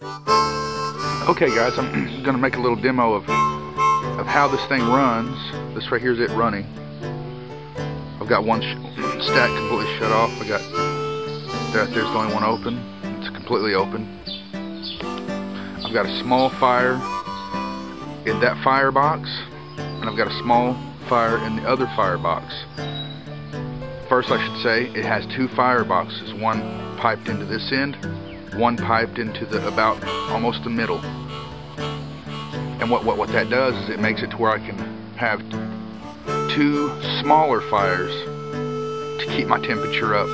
Okay guys, I'm going to make a little demo of how this thing runs. This right here is it running. I've got one stack completely shut off. I got there's the only one open. It's completely open. I've got a small fire in that firebox, and I've got a small fire in the other firebox. First, I should say it has two fireboxes, one piped into this end, one piped into the about almost the middle. And what that does is it makes it to where I can have two smaller fires to keep my temperature up,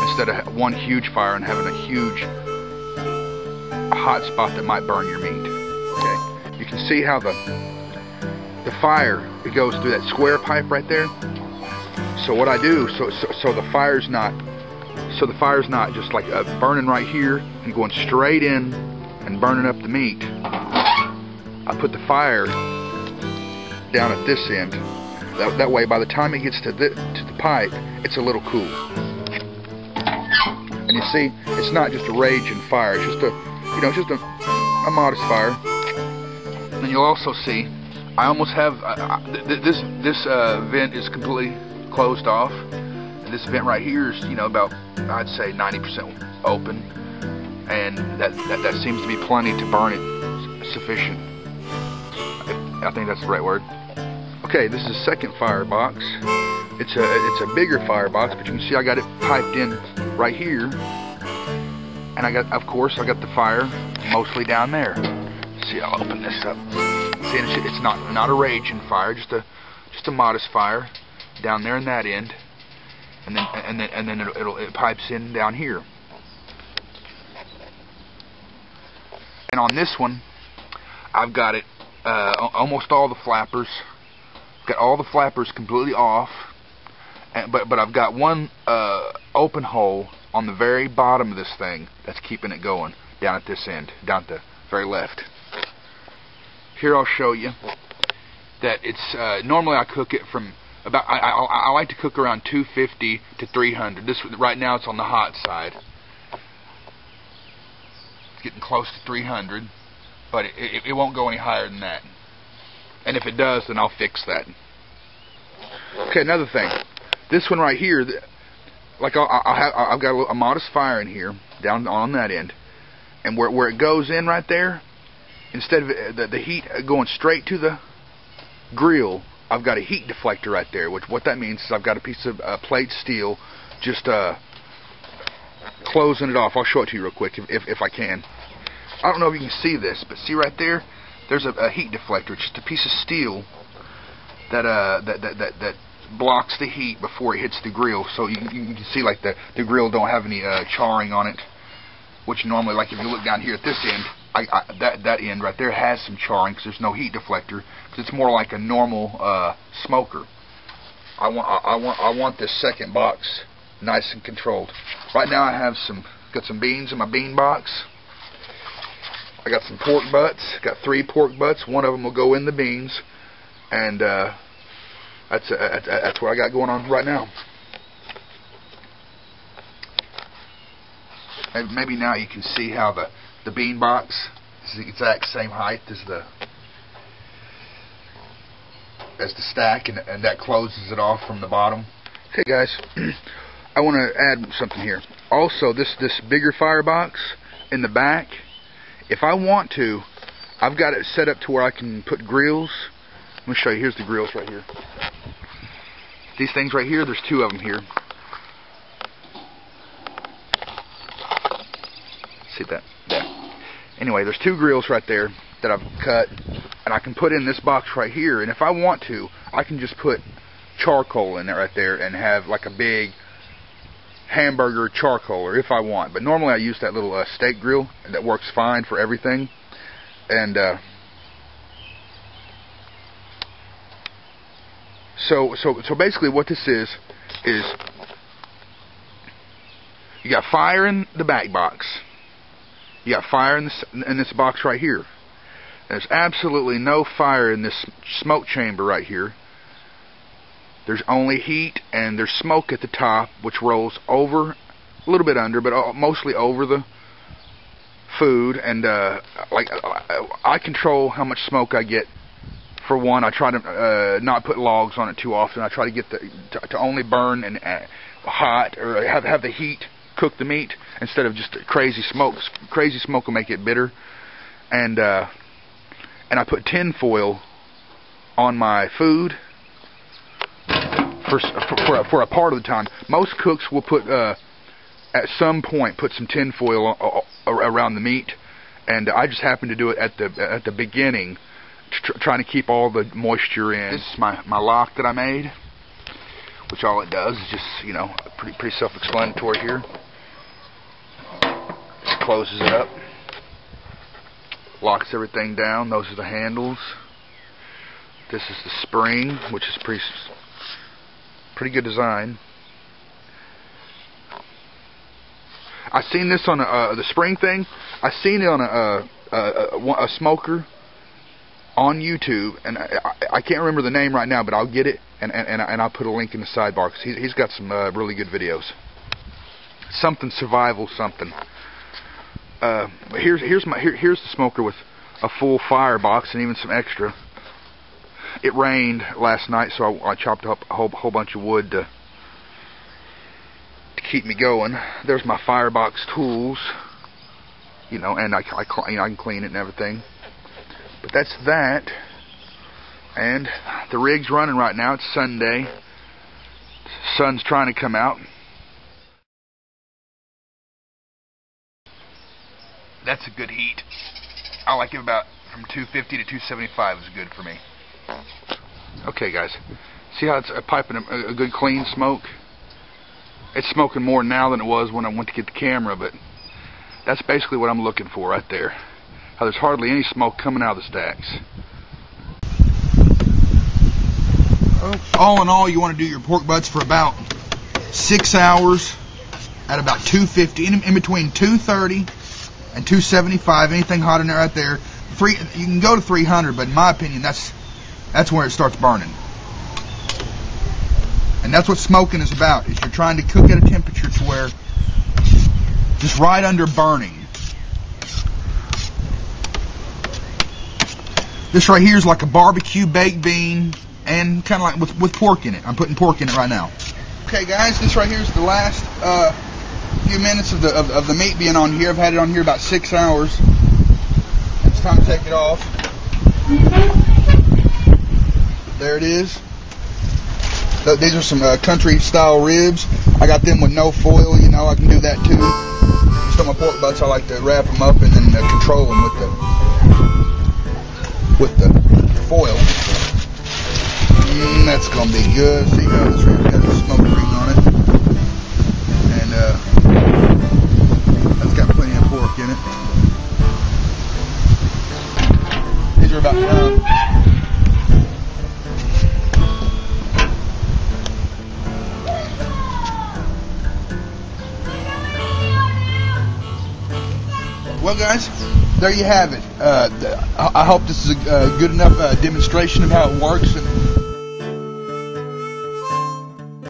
instead of one huge fire and having a huge hot spot that might burn your meat. Okay, you can see how the fire, it goes through that square pipe right there. So what I do, so the fire's not just like burning right here and going straight in and burning up the meat. I put the fire down at this end. That way, by the time it gets to the pipe, it's a little cool. And you see, it's not just a raging fire. It's just a modest fire. And you'll also see, I almost have this vent is completely closed off, and this vent right here is, about, I'd say 90% open, and that seems to be plenty to burn it sufficient. I think that's the right word. Okay, this is the second firebox. It's a bigger firebox, but you can see I got it piped in right here, and of course I got the fire mostly down there. See, I'll open this up. See, it's not a raging fire, just a modest fire down there in that end, and then it pipes in down here. And on this one, I've got it almost all the flappers. Got all the flappers completely off, but I've got one open hole on the very bottom of this thing that's keeping it going down at this end, down at the very left. Here I'll show you that it's normally I cook it from about I like to cook around 250 to 300. This right now it's on the hot side. It's getting close to 300, but it won't go any higher than that. And if it does, then I'll fix that. Okay, another thing. This one right here, like I've got a modest fire in here, down on that end, and where it goes in right there, instead of the heat going straight to the grill, I've got a heat deflector right there. What that means is I've got a piece of plate steel, just closing it off. I'll show it to you real quick if I can. I don't know if you can see this, but see right there, there's a heat deflector. It's just a piece of steel that blocks the heat before it hits the grill. So you can see like the grill don't have any charring on it, which normally, like if you look down here at this end, that end right there has some charring because there's no heat deflector, because it's more like a normal smoker. I want this second box nice and controlled. Right now I have got some beans in my bean box. I got some pork butts. Got 3 pork butts. One of them will go in the beans, and that's what I got going on right now. Maybe now you can see how the bean box is the exact same height as the stack, and that closes it off from the bottom. Okay, guys, I want to add something here. Also, this bigger firebox in the back, if I want to, I've got it set up to where I can put grills. Let me show you. Here's the grills right here. These things right here, there's 2 of them here. See that? There. Anyway, there's 2 grills right there that I've cut, and I can put in this box right here, and if I want to, I can just put charcoal in there right there and have like a big hamburger charcoaler if I want. But normally I use that little steak grill, and that works fine for everything. And so basically what this is you got fire in the back box, you got fire in this box right here. There's absolutely no fire in this smoke chamber right here. There's only heat, and there's smoke at the top, which rolls over, a little bit under, but mostly over the food, and like I control how much smoke I get. For one, I try to not put logs on it too often. I try to get to only burn and hot, or have the heat cook the meat instead of just crazy smoke. Crazy smoke will make it bitter, and I put tin foil on my food for a part of the time. Most cooks will put at some point put some tin foil around the meat, and I just happen to do it at the beginning, trying to keep all the moisture in. This is my lock that I made, which all it does is just, you know, pretty self-explanatory here. Just closes it up, locks everything down. Those are the handles. This is the spring, which is pretty good design. I seen this on the spring thing. I seen it on a smoker on YouTube, and I can't remember the name right now, but I'll get it and I'll put a link in the sidebar, because he's got some really good videos. Something survival something. Here's the smoker with a full firebox and even some extra. It rained last night, so I chopped up a whole bunch of wood to keep me going. There's my firebox tools, you know, and I can clean it and everything. But that's that, and the rig's running right now. It's Sunday. Sun's trying to come out. That's a good heat. I like it about from 250 to 275 is good for me. Okay, guys, see how it's piping a good clean smoke? It's smoking more now than it was when I went to get the camera, but that's basically what I'm looking for right there. How there's hardly any smoke coming out of the stacks. All in all, you want to do your pork butts for about 6 hours at about 250, in between 230 and 275. Anything hot in there right there. You can go to 300, but in my opinion, that's where it starts burning. And that's what smoking is about. Is you're trying to cook at a temperature to where just right under burning. This right here is like a barbecue baked bean, and kind of like with pork in it. I'm putting pork in it right now. Okay, guys, this right here is the last few minutes of the meat being on here. I've had it on here about 6 hours. It's time to take it off. There it is. These are some country style ribs. I got them with no foil, you know, I can do that too. Just on my pork butts, I like to wrap them up and then control them with the foil. That's gonna be good. See how this rib has a smoke ring on it, and that's got plenty of pork in it. These are about done. Well, guys, there you have it. I hope this is a good enough demonstration of how it works. And